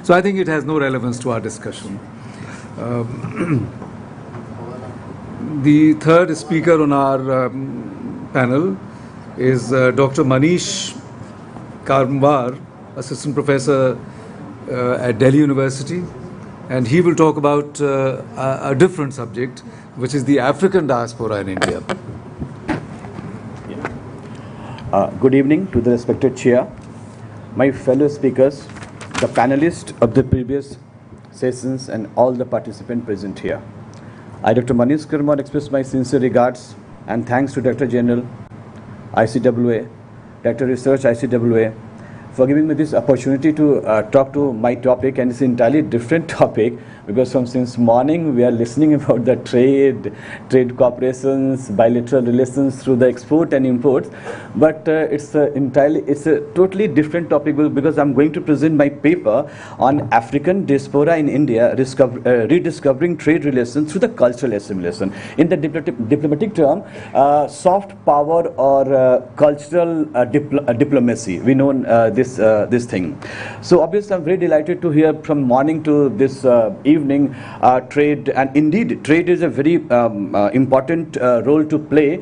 So I think it has no relevance to our discussion. The third speaker on our panel is Dr. Manish Karmwar, Assistant Professor at Delhi University, and he will talk about a different subject, which is the African diaspora in India. Good evening to the respected chair, my fellow speakers, the panelists of the previous sessions, and all the participants present here. I, Dr. Manish Karmwar, express my sincere regards and thanks to Director General, ICWA, Director Research, ICWA, for giving me this opportunity to talk to my topic, and it's an entirely different topic, because since morning we are listening about the trade cooperations, bilateral relations through the export and imports, but it's a totally different topic, because I'm going to present my paper on African diaspora in India, rediscovering trade relations through the cultural assimilation. In the diplomatic term, soft power or cultural diplomacy, we know this thing. So obviously I'm very delighted to hear from morning to this evening trade, and indeed trade is a very important role to play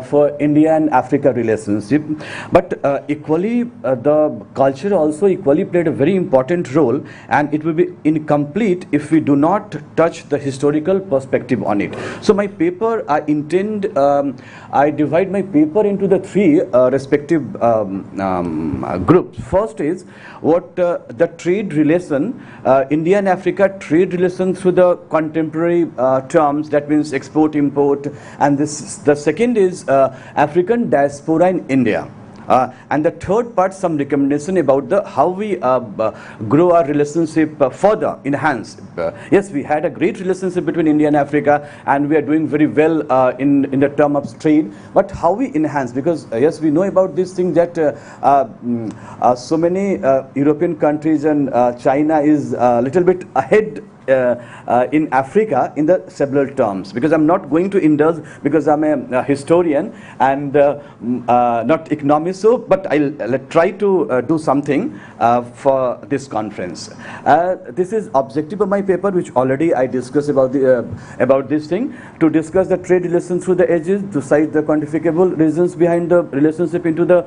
for India and Africa relationship, but equally the culture also equally played a very important role, and it will be incomplete if we do not touch the historical perspective on it. So my paper, I divide my paper into the three respective groups. First is what the trade relation, India and Africa trade relation through the contemporary terms, that means export import, and the second is African diaspora in India. And the third part, some recommendation about how we grow our relationship further, enhance. Yes, we had a great relationship between India and Africa, and we are doing very well in the term of trade, but how we enhance, because yes, we know about this thing that so many European countries and China is a little bit ahead in Africa in the several terms, because I'm not going to indulge, because I'm a historian and not economist, so but I'll try to do something for this conference. This is objective of my paper, which already I discussed about this thing, to discuss the trade relations through the edges, to cite the quantifiable reasons behind the relationship into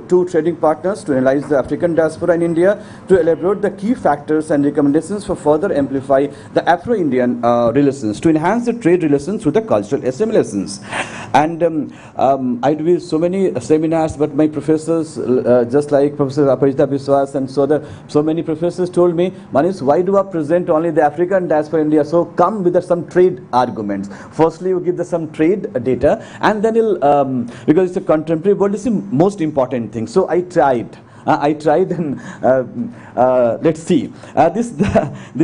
two trading partners, to analyze the African diaspora in India, to elaborate the key factors and recommendations for further amplify the Afro-Indian relations, to enhance the trade relations through the cultural assimilations. And I do so many seminars, but my professors, just like Professor Aparajita Biswas and so many professors told me, Manish, why do I present only the African diaspora in India? So come with some trade arguments. Firstly, you give some trade data, and then you'll, because it's a contemporary world, it's the most important thing. So I tried, and let's see. This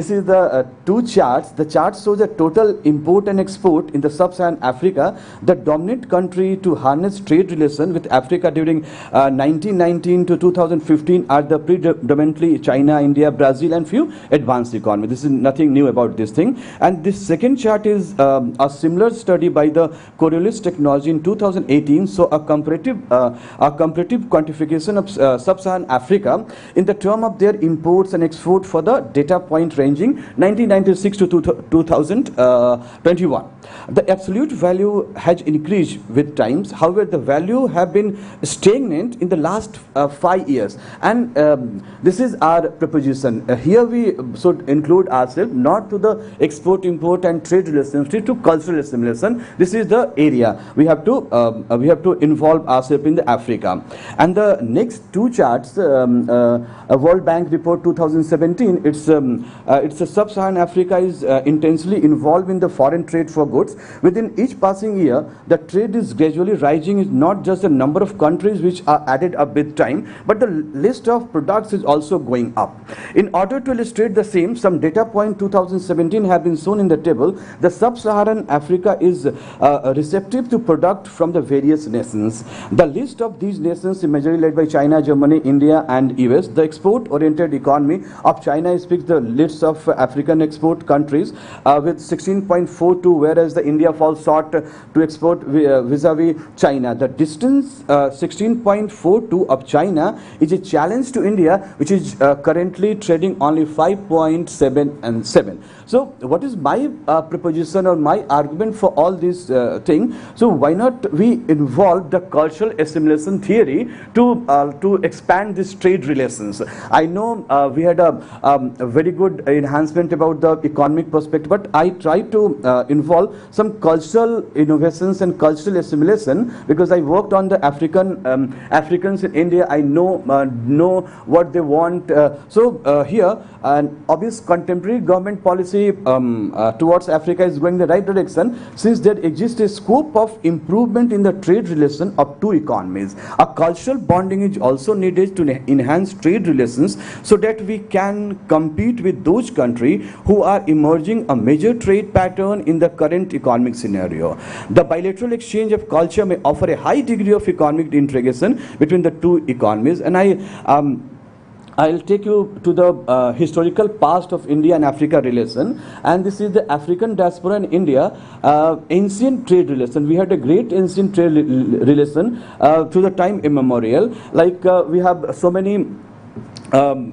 is the two charts. The chart shows the total import and export in the sub-Saharan Africa. The dominant country to harness trade relation with Africa during 1919 to 2015 are the predominantly China, India, Brazil, and few advanced economies. This is nothing new about this thing. And this second chart is a similar study by the Coriolis Technology in 2018. So a comparative quantification of sub-Saharan Africa in the term of their imports and export for the data point ranging 1996 to 2021. The absolute value has increased with times. However, the value have been stagnant in the last 5 years. And this is our proposition. Here we should include ourselves not to the export, import, and trade relationship, to cultural assimilation. This is the area we have to involve ourselves in the Africa. And the next two charts, a World Bank report 2017, it's a sub-Saharan Africa is intensely involved in the foreign trade for goods. Within each passing year, the trade is gradually rising. It's not just the number of countries which are added up with time, but the list of products is also going up. In order to illustrate the same, some data point 2017 have been shown in the table. The sub-Saharan Africa is receptive to product from the various nations. The list of these nations is majorly led by China, Germany, India and US. The export-oriented economy of China speaks the list of African export countries with 16.42, whereas the India falls short to export vis-a-vis China. The distance 16.42 of China is a challenge to India, which is currently trading only 5.77. So what is my proposition or my argument for all this thing? So why not we involve the cultural assimilation theory to expand this trade relations? I know we had a very good enhancement about the economic perspective, but I try to involve some cultural innovations and cultural assimilation because I worked on the Africans in India. I know what they want. Here an obvious contemporary government policy towards Africa is going the right direction, since there exists a scope of improvement in the trade relation of two economies. A cultural bonding is also needed to enhance trade relations so that we can compete with those countries who are emerging a major trade pattern in the current economic scenario. The bilateral exchange of culture may offer a high degree of economic integration between the two economies, and I'll take you to the historical past of India and Africa relation, and this is the African diaspora in India, ancient trade relation. We had a great ancient trade relation to the time immemorial. Like we have so many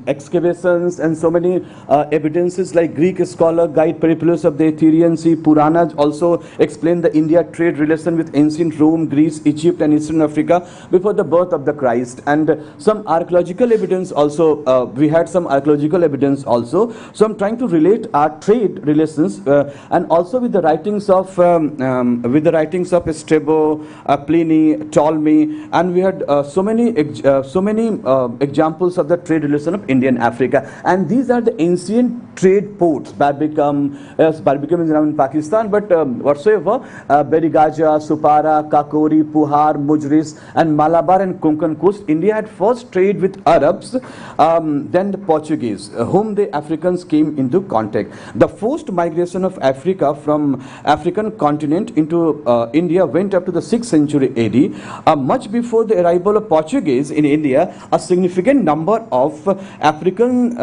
excavations and so many evidences, like Greek scholar guide Periplus of the Aetherian Sea. Puranas also explain the India trade relation with ancient Rome, Greece, Egypt and Eastern Africa before the birth of the Christ. And some archaeological evidence also, we had some archaeological evidence also. So I'm trying to relate our trade relations and also with the writings of Strabo, Pliny, Ptolemy, and we had so many examples of the trade relation of India and Africa. And these are the ancient trade ports. Barbicum, yes, Barbicum is now in Pakistan, but whatsoever, Berigaja, Supara, Kakori, Puhar, Mujris and Malabar and Konkan coast, India had first trade with Arabs, then the Portuguese, whom the Africans came into contact. The forced migration of Africa from African continent into India went up to the 6th century AD. Much before the arrival of Portuguese in India, a significant number of African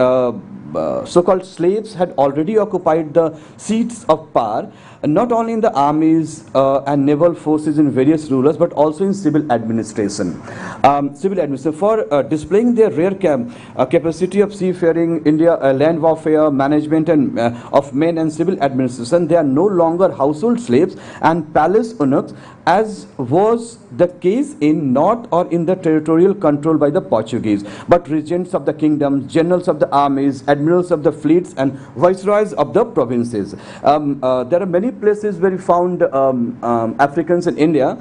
so-called slaves had already occupied the seats of power, not only in the armies and naval forces in various rulers, but also in civil administration. For displaying their rare capacity of seafaring, India, land warfare, management and of men and civil administration, they are no longer household slaves and palace eunuchs, as was the case in North or in the territorial control by the Portuguese, but regents of the kingdoms, generals of the armies, admirals of the fleets and viceroys of the provinces. There are many places where we found Africans in India.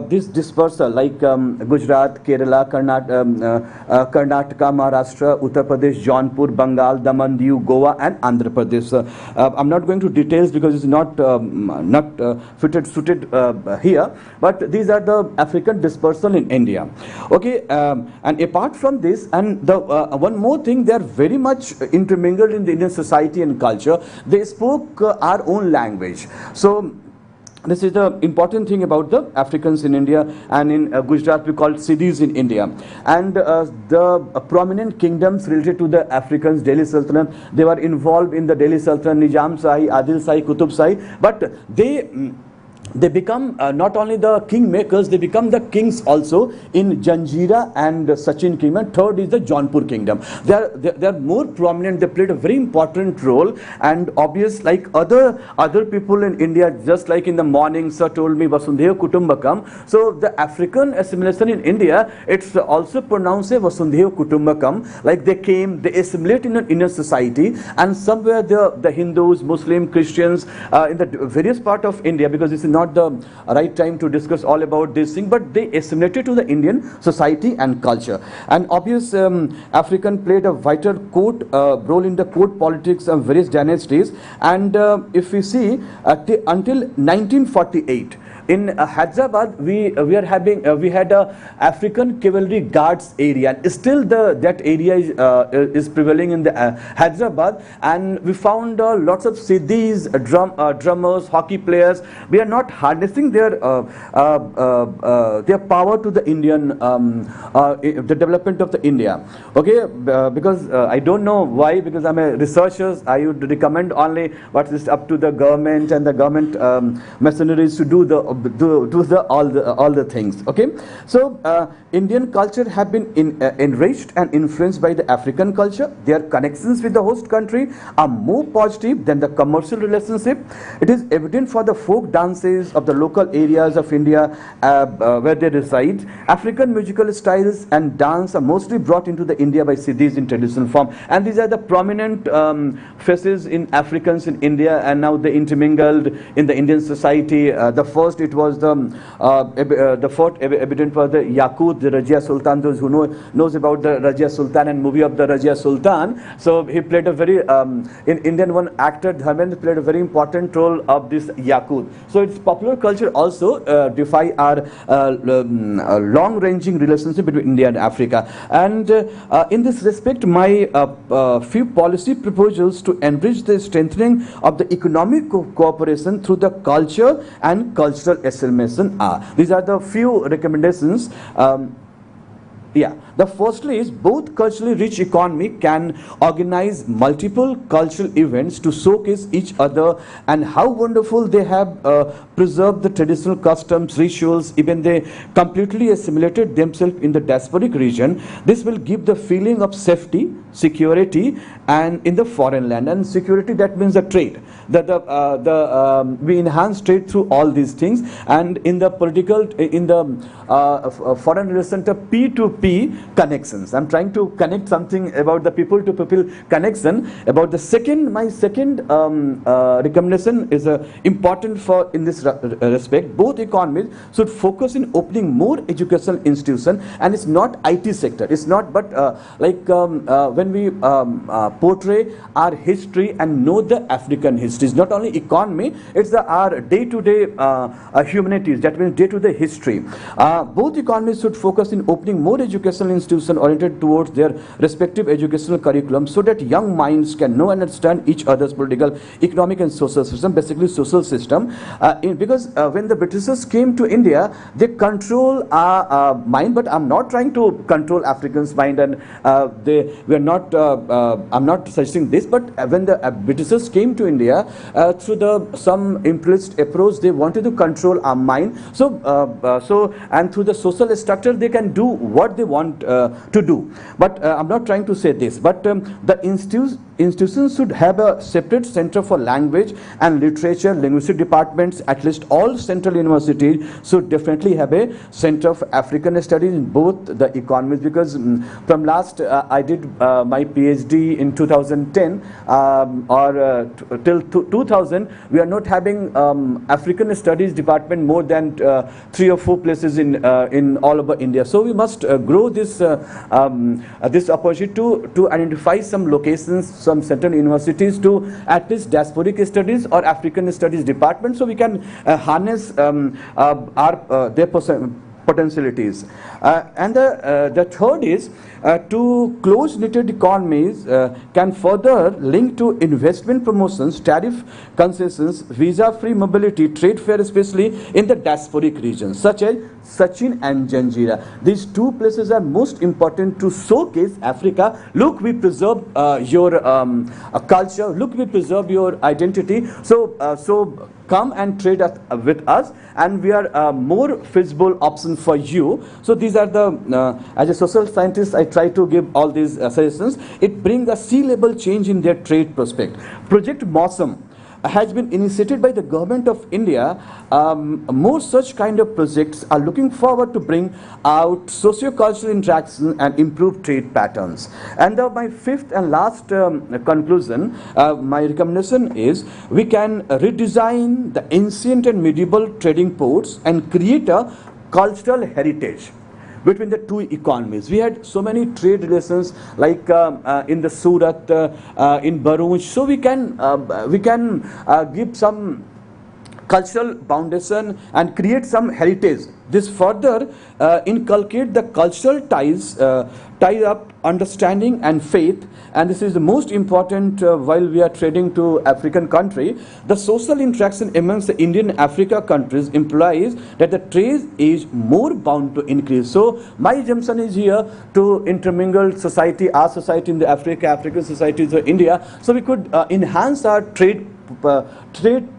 This dispersal, like Gujarat, Kerala, Karnataka, Maharashtra, Uttar Pradesh, Jaunpur, Bengal, Daman, Diu, Goa and Andhra Pradesh. I'm not going to details because it's not suited here, but these are the African dispersal in India. Okay, and apart from this, and the one more thing, they are very much intermingled in the Indian society and culture. They spoke our own language. So this is the important thing about the Africans in India, and in Gujarat we call Siddhis in India. And the prominent kingdoms related to the Africans, Delhi Sultanate, they were involved in the Delhi Sultanate, Nizam Shahi, Adil Shahi, Qutub Shahi, but they become not only the kingmakers, they become the kings also in Janjira and Sachin kingdom. Third is the Jaunpur kingdom. They are more prominent. They played a very important role, and obvious, like other people in India, just like in the morning sir told me Vasundhaiva Kutumbakam. So the African assimilation in India, it's also pronounced Vasundhaiva Kutumbakam. Like they came, they assimilate in an inner society, and somewhere the Hindus, Muslim, Christians in the various part of India, because this is not the right time to discuss all about this thing, but they assimilated to the Indian society and culture. And obvious African played a vital role in the court politics of various dynasties. And if we see until 1948, in Hyderabad, we are having we had a African cavalry guards area, and still that area is prevailing in the Hyderabad, and we found lots of siddhis, drummers, hockey players. We are not harnessing their power to the Indian the development of the India. Okay, because I don't know why, because I'm a researcher. I would recommend only what is up to the government and the government machineries to do all the things. Okay, so Indian culture have been enriched and influenced by the African culture. Their connections with the host country are more positive than the commercial relationship. It is evident for the folk dances of the local areas of India where they reside. African musical styles and dance are mostly brought into the India by siddhis in traditional form, and these are the prominent faces in Africans in India, and now they intermingled in the Indian society. The first, it was the first evident was the Yaqut, the Rajia Sultan. Those who knows about the Rajia Sultan and movie of the Rajia Sultan, so he played a very in Indian one actor Dharmendra played a very important role of this Yaqut. So its popular culture also defy our long-ranging relationship between India and Africa. And in this respect, my few policy proposals to enrich the strengthening of the economic cooperation through the culture and cultural assimilation are. These are the few recommendations. The firstly is both culturally rich economy can organize multiple cultural events to showcase each other and how wonderful they have preserved the traditional customs, rituals, even they completely assimilated themselves in the diasporic region. This will give the feeling of safety, security, and in the foreign land. And security, that means the trade. We enhance trade through all these things, and in the political, in the foreign relation, P2P connections. I'm trying to connect something about the people to people connection. About the second, my second recommendation is important for in this respect. Both economies should focus in opening more educational institutions, and it's not IT sector. It's not, but when we portray our history and know the African history. It's not only economy, it's our day-to-day humanities, that means day-to-day history. Both economies should focus in opening more educational institutions oriented towards their respective educational curriculum so that young minds can know and understand each other's political, economic and social system, basically social system. Because when the Britishers came to India, they control our mind, but I'm not trying to control Africans' mind, and I'm not suggesting this, but when the Britishers came to India, through some implicit approach, they wanted to control our mind. And through the social structure, they can do what they want to do. But I'm not trying to say this, but the institutions should have a separate center for language and literature, linguistic departments. At least all central universities should definitely have a center of African studies in both the economies, because from last I did my PhD in 2010 till 2000, we are not having African studies department more than 3 or 4 places in all over India. So we must grow this this opportunity to identify some locations, some central universities to at least diasporic studies or African studies department, so we can harness their potentialities. And the third is to close-knitted economies can further link to investment promotions, tariff concessions, visa-free mobility, trade fair, especially in the diasporic regions, such as Sachin and Janjira. These 2 places are most important to showcase Africa. Look, we preserve your culture. Look, we preserve your identity. So come and trade with us, and we are a more feasible option for you. So these are the, as a social scientist, I try to give all these suggestions. It brings a sea-level change in their trade prospect. Project Mosam has been initiated by the government of India. More such kind of projects are looking forward to bring out socio-cultural interaction and improve trade patterns. And my fifth and last conclusion, my recommendation is we can redesign the ancient and medieval trading ports and create a cultural heritage between the 2 economies. We had so many trade relations, like in the Surat, in Bharuch. So we can give some cultural foundation and create some heritage. This further inculcate the cultural ties, tie up understanding and faith, and this is the most important while we are trading to African country. The social interaction amongst the Indian Africa countries implies that the trade is more bound to increase. So my assumption is here to intermingle society, our society in the Africa, African societies of India, so we could enhance our trade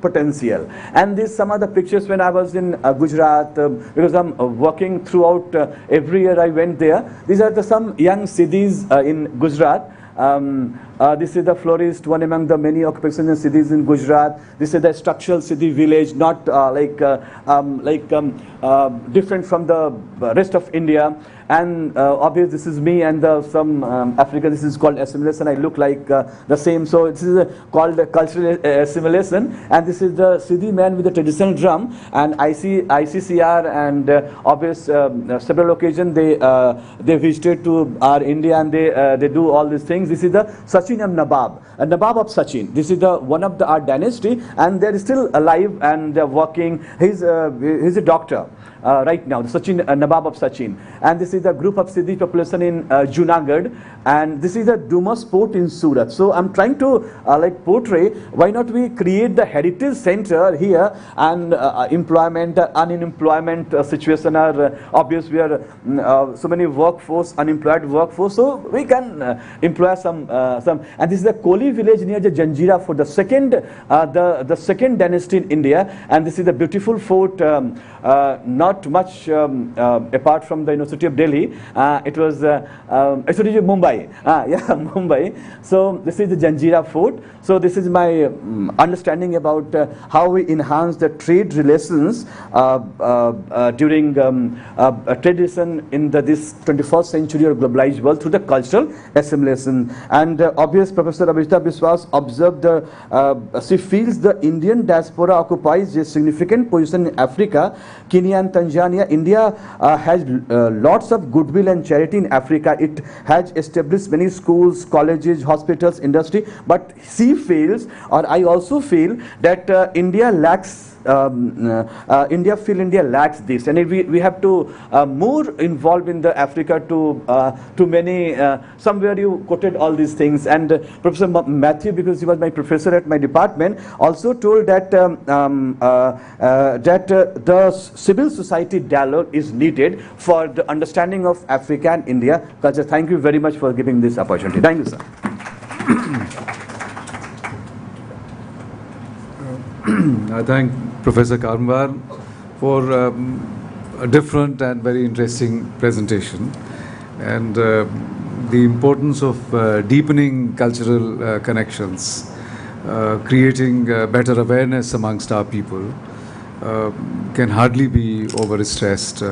potential. And these some of the pictures when I was in Gujarat, because I'm working throughout every year I went there. These are some young Siddhis in Gujarat. This is the florist, one among the many occupational cities in Gujarat. This is the structural city village, not different from the rest of India. And obviously this is me and some Africa. This is called assimilation. I look like the same. So this is called cultural assimilation. And this is the Siddhi man with the traditional drum. And ICCR and obvious several occasions they visited to our India, and they do all these things. This is the Sachin and Nabab of Sachin. This is the one of our dynasty, and they're still alive and they're working. He's a doctor. Right now, the Sachin, Nabab of Sachin. And this is the group of Siddhi population in Junagadh, and this is the Duma Sport in Surat. So I'm trying to portray, why not we create the heritage center here, and employment, unemployment situation are obvious. We are so many workforce, unemployed workforce, so we can employ some. And this is the Koli village near the Janjira fort, the second dynasty in India, and this is the beautiful fort. Not much apart from the University of Delhi. It was actually Mumbai. Mumbai. So this is the Janjira fort. So this is my understanding about how we enhance the trade relations during tradition in this 21st century or globalized world through the cultural assimilation. And obvious Professor Abhijita Biswas observed, she feels the Indian diaspora occupies a significant position in Africa, Kenya and Tanzania. India has lots of goodwill and charity in Africa. It has established many schools, colleges, hospitals, industry. But she feels, or I also feel, that India lacks. India lacks this, and we have to more involved in the Africa to many. Somewhere you quoted all these things, and Professor Matthew, because he was my professor at my department, also told that the civil society dialogue is needed for the understanding of Africa and India culture. Thank you very much for giving this opportunity. Thank you, sir. I thank Professor Karmwar for a different and very interesting presentation, and the importance of deepening cultural connections, creating better awareness amongst our people can hardly be overstressed.